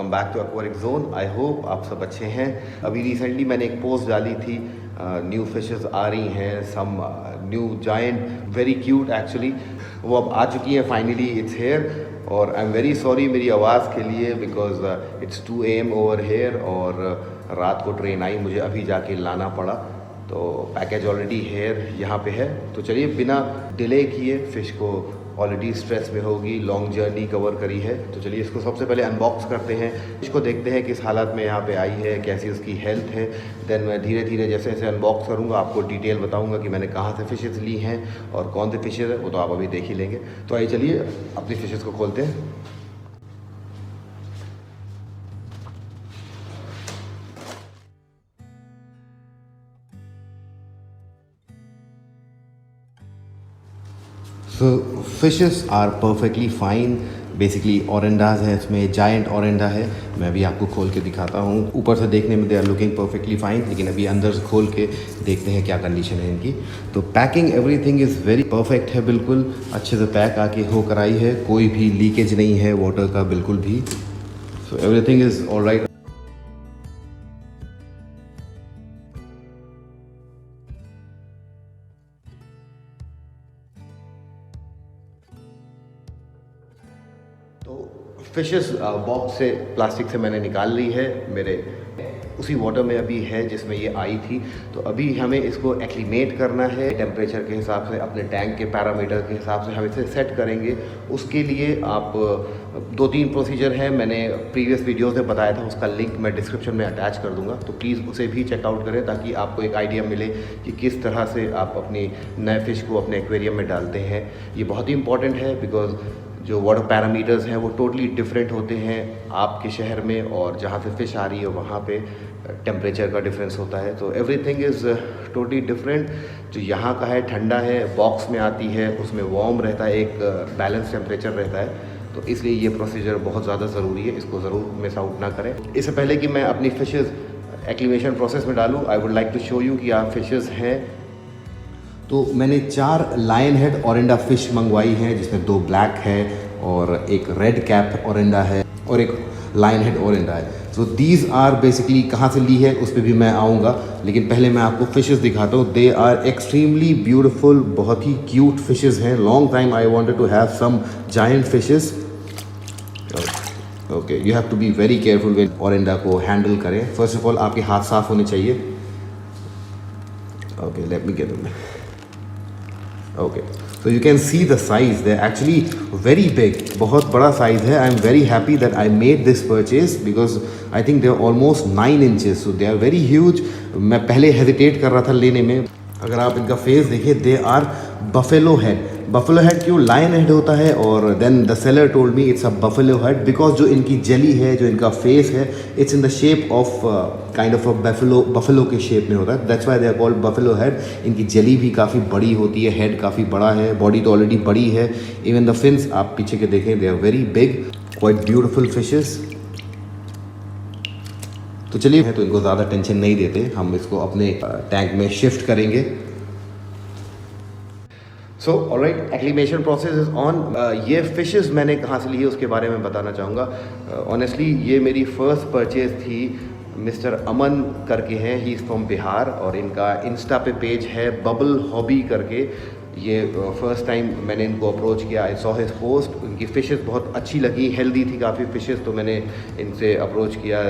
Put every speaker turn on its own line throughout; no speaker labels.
Welcome back to aquaric zone. I hope आप सब अच्छे हैं। अभी रिसेंटली मैंने एक पोस्ट डाली थी, न्यू फिशेस आ रही हैं, some new giant, very cute actually. वो अब आ चुकी हैं फाइनली, इट्स हेयर। और आई एम वेरी सॉरी मेरी आवाज़ के लिए, because it's 2 AM over here और रात को ट्रेन आई, मुझे अभी जाके लाना पड़ा। तो पैकेज ऑलरेडी हेयर यहाँ पे है। तो चलिए बिना डिले किए, फ़िश को ऑलरेडी स्ट्रेस में होगी, लॉन्ग जर्नी कवर करी है, तो चलिए इसको सबसे पहले अनबॉक्स करते हैं। इसको देखते हैं किस हालत में यहाँ पे आई है, कैसी उसकी हेल्थ है। देन मैं धीरे धीरे जैसे जैसे अनबॉक्स करूँगा आपको डिटेल बताऊँगा कि मैंने कहाँ से फ़िशेज़ ली हैं और कौन से फ़िशेज़ है, वो तो आप अभी देख ही लेंगे। तो आइए चलिए अपनी फ़िशेज़ को खोलते हैं। So fishes are perfectly fine. Basically orandas है, इसमें जायंट ओरेंडा है। मैं अभी आपको खोल के दिखाता हूँ। ऊपर से देखने में they are looking perfectly fine, लेकिन अभी अंदर से खोल के देखते हैं क्या कंडीशन है इनकी। तो packing everything is very perfect है, बिल्कुल अच्छे से पैक आके होकर आई है। कोई भी लीकेज नहीं है वाटर का बिल्कुल भी। So everything is all right. तो फिशेस बॉक्स से, प्लास्टिक से मैंने निकाल ली है। मेरे उसी वाटर में अभी है जिसमें ये आई थी। तो अभी हमें इसको एक्लीमेट करना है टेम्परेचर के हिसाब से, अपने टैंक के पैरामीटर के हिसाब से हम इसे सेट करेंगे। उसके लिए आप 2-3 प्रोसीजर है, मैंने प्रीवियस वीडियोस में बताया था, उसका लिंक मैं डिस्क्रिप्शन में अटैच कर दूंगा। तो प्लीज़ उसे भी चेकआउट करें ताकि आपको एक आइडिया मिले कि किस तरह से आप अपनी नए फिश को अपने एक्वेरियम में डालते हैं। ये बहुत ही इंपॉर्टेंट है, बिकॉज जो वाटर पैरामीटर्स हैं वो टोटली डिफरेंट होते हैं आपके शहर में, और जहाँ से फ़िश आ रही है वहाँ पे टेम्परेचर का डिफरेंस होता है। तो एवरीथिंग इज़ टोटली डिफरेंट। जो यहाँ का है ठंडा है, बॉक्स में आती है उसमें वार्म रहता है, एक बैलेंस टेम्परेचर रहता है। तो इसलिए ये प्रोसीजर बहुत ज़्यादा ज़रूरी है, इसको ज़रूर मिस आउट ना करें। इससे पहले कि मैं अपनी फ़िशेज़ एक्लिमेशन प्रोसेस में डालूँ, I would like to show you कि आप फ़िशेज़ हैं। तो मैंने 4 लायन हेड ओरेंडा फ़िश मंगवाई हैं, जिसमें 2 ब्लैक है और एक रेड कैप ओरेंडा है और एक लायन हेड ओरेंडा है। सो दीज आर बेसिकली कहाँ से ली है उस पर भी मैं आऊँगा, लेकिन पहले मैं आपको फ़िशेज़ दिखाता हूँ। दे आर एक्सट्रीमली ब्यूटीफुल, बहुत ही क्यूट फ़िशेज़ हैं। Long time I wanted to have some giant fishes. Okay, you have to be very careful with oranda को हैंडल करें। फर्स्ट ऑफ ऑल आपके हाथ साफ़ होने चाहिए। Okay, let me get them. Okay, so you can see the size, they're actually very big, बहुत बड़ा size है। I am very happy that I made this purchase because I think they're almost 9 inches, so they are very huge। मैं पहले hesitate कर रहा था लेने में। अगर आप इनका फेस देखें, they are buffalo head. Buffalo head क्यों, लायन हेड होता है, और then the seller told me it's a buffalo head because जो इनकी जेली है, जो इनका फेस है, it's in the shape of kind of a buffalo के शेप में होता है। That's why they are called buffalo head. इनकी जेली भी काफ़ी बड़ी होती है, हेड काफ़ी बड़ा है, बॉडी तो ऑलरेडी बड़ी है। इवन द फिन्स आप पीछे के देखें, they are very big, quite beautiful fishes. तो चलिए, तो इनको ज़्यादा टेंशन नहीं देते, हम इसको अपने टैंक में शिफ्ट करेंगे। So alright, acclimation process is on. ये फ़िशेज़ मैंने कहाँ से ली है उसके बारे में बताना चाहूँगा। ऑनेस्टली ये मेरी फ़र्स्ट परचेज़ थी। मिस्टर अमन करके हैं, ही इज़ फ्रॉम बिहार, और इनका इंस्टा पे पेज है बबल हॉबी करके। ये फर्स्ट टाइम मैंने इनको अप्रोच किया, आई सॉ हिज पोस्ट। इनकी फ़िशेज़ बहुत अच्छी लगी, हेल्दी थी काफ़ी फ़िशेज़, तो मैंने इनसे अप्रोच किया।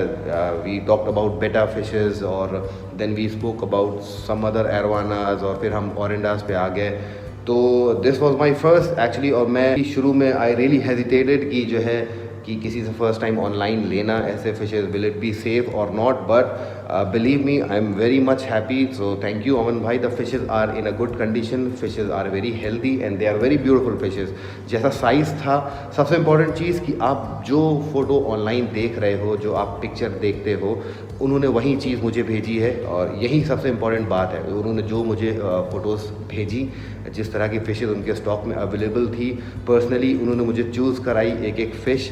We talked about betta fishes, और then we spoke about some other arowanas, और फिर हम ओरेंडाज पे आ गए। तो this was my first actually. और मैं शुरू में आई रियली हेजिटेटेड कि जो है कि किसी से फर्स्ट टाइम ऑनलाइन लेना ऐसे fishes, will it be safe और not, but believe me I am very much happy. So thank you Aman भाई। The fishes are in a good condition, fishes are very healthy and they are very beautiful fishes. जैसा size था, सबसे important चीज़ कि आप जो photo online देख रहे हो, जो आप पिक्चर देखते हो, उन्होंने वही चीज़ मुझे भेजी है, और यही सबसे इम्पॉर्टेंट बात है। उन्होंने जो मुझे फ़ोटोज़ भेजी, जिस तरह की फ़िशेज़ उनके स्टॉक में अवेलेबल थी, पर्सनली उन्होंने मुझे चूज़ कराई एक एक फ़िश,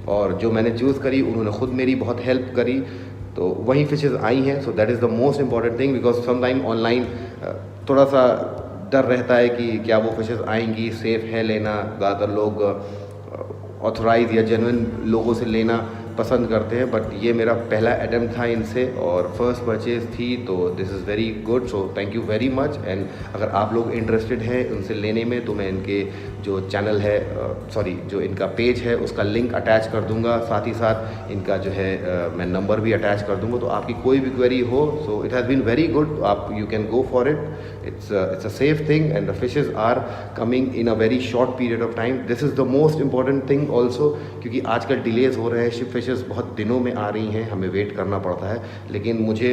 और जो मैंने चूज़ करी उन्होंने ख़ुद मेरी बहुत हेल्प करी, तो वही फ़िशेज़ आई हैं। So that is the most important thing, because sometime online थोड़ा सा डर रहता है कि क्या वो फ़िशेज़ आएंगी, सेफ़ है लेना। ज़्यादातर लोग ऑथराइज या जेन्युइन लोगों से लेना पसंद करते हैं, बट ये मेरा पहला अटेम्प्ट था इनसे और फर्स्ट परचेज़ थी, तो this is very good, so thank you very much. And अगर आप लोग इंटरेस्टेड हैं उनसे लेने में तो मैं इनके जो चैनल है जो इनका पेज है उसका लिंक अटैच कर दूंगा, साथ ही साथ इनका जो है मैं नंबर भी अटैच कर दूंगा, तो आपकी कोई भी क्वेरी हो, so it has been very good, आप you can go for it, it's a safe thing and the fishes are coming in a very short period of time. This is the most important thing also, क्योंकि आजकल delays हो रहे हैं, ship fishes बहुत दिनों में आ रही हैं, हमें वेट करना पड़ता है, लेकिन मुझे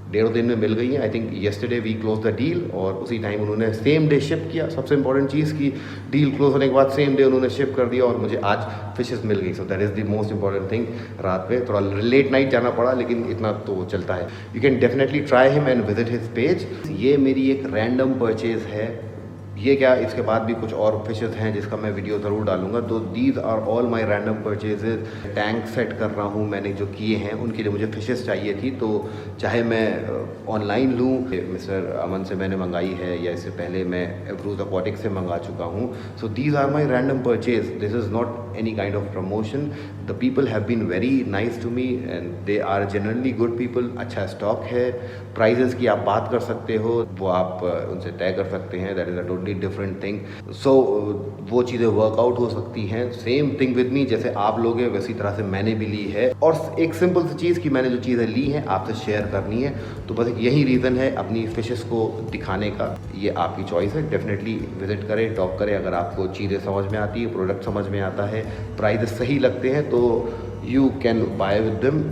1.5 दिन में मिल गई है। I think yesterday we close the deal और उसी टाइम उन्होंने सेम डे शिप किया। सबसे इंपॉर्टेंट चीज़ की डील क्लोज होने के बाद सेम डे उन्होंने शिप कर दिया और मुझे आज फिशेस मिल गई। So that is the most important thing. रात में थोड़ा लेट नाइट जाना पड़ा, लेकिन इतना तो चलता है। You can definitely try him and visit his page. ये मेरी एक रैंडम परचेज़ है, ये क्या, इसके बाद भी कुछ और फिशेस हैं जिसका मैं वीडियो ज़रूर डालूंगा। तो these are all my random purchases. Tank set कर रहा हूँ मैंने जो किए हैं, उनके लिए मुझे फिशेस चाहिए थी, तो चाहे मैं ऑनलाइन लूँ, मिस्टर अमन से मैंने मंगाई है, या इससे पहले मैं एवरूज एक्वाटिक से मंगा चुका हूँ। So these are my random purchase, this is not any kind of promotion. The people have been very nice to me and they are generally good people. अच्छा स्टॉक है, प्राइजेस की आप बात कर सकते हो, वो आप उनसे तय कर सकते हैं, that is a different thing. So वो चीज़ें वर्कआउट हो सकती हैं। सेम थिंग विद मी, जैसे आप लोग हैं वैसी तरह से मैंने भी ली है, और एक सिंपल सी चीज़ कि मैंने जो चीज़ें ली हैं आपसे शेयर करनी है, तो बस यही रीज़न है अपनी फिशेस को दिखाने का। ये आपकी चॉइस है, डेफिनेटली विजिट करें, टॉप करें। अगर आपको चीज़ें समझ में आती है, प्रोडक्ट समझ में आता है, प्राइजेस सही लगते हैं, तो you can buy with them.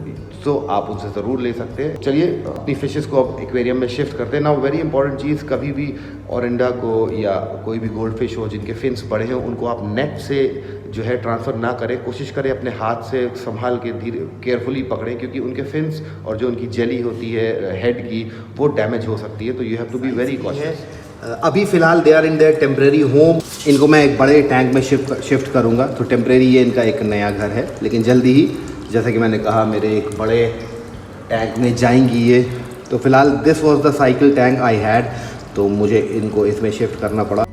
So आप उनसे ज़रूर ले सकते हैं। चलिए अपनी फिशेस को अब एक्वेरियम में शिफ्ट करते हैं ना। वेरी इंपॉर्टेंट चीज़, कभी भी ओरिंडा को या कोई भी गोल्ड फिश हो जिनके फिन्स बड़े हैं, उनको आप नेट से जो है ट्रांसफ़र ना करें। कोशिश करें अपने हाथ से संभाल के धीरे केयरफुली पकड़ें, क्योंकि उनके फिन्स और जो उनकी जेली होती है हेड की, वो डैमेज हो सकती है, तो you have to be very cautious. अभी फ़िलहाल they are in their temporary home. इनको मैं एक बड़े टैंक में शिफ्ट करूँगा, तो टेम्परेरी ये इनका एक नया घर है, लेकिन जल्दी ही, जैसा कि मैंने कहा, मेरे एक बड़े टैंक में जाएंगी ये। तो फिलहाल this was the cycle tank I had, तो मुझे इनको इसमें शिफ्ट करना पड़ा।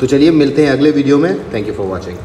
तो चलिए मिलते हैं अगले वीडियो में। Thank you for watching.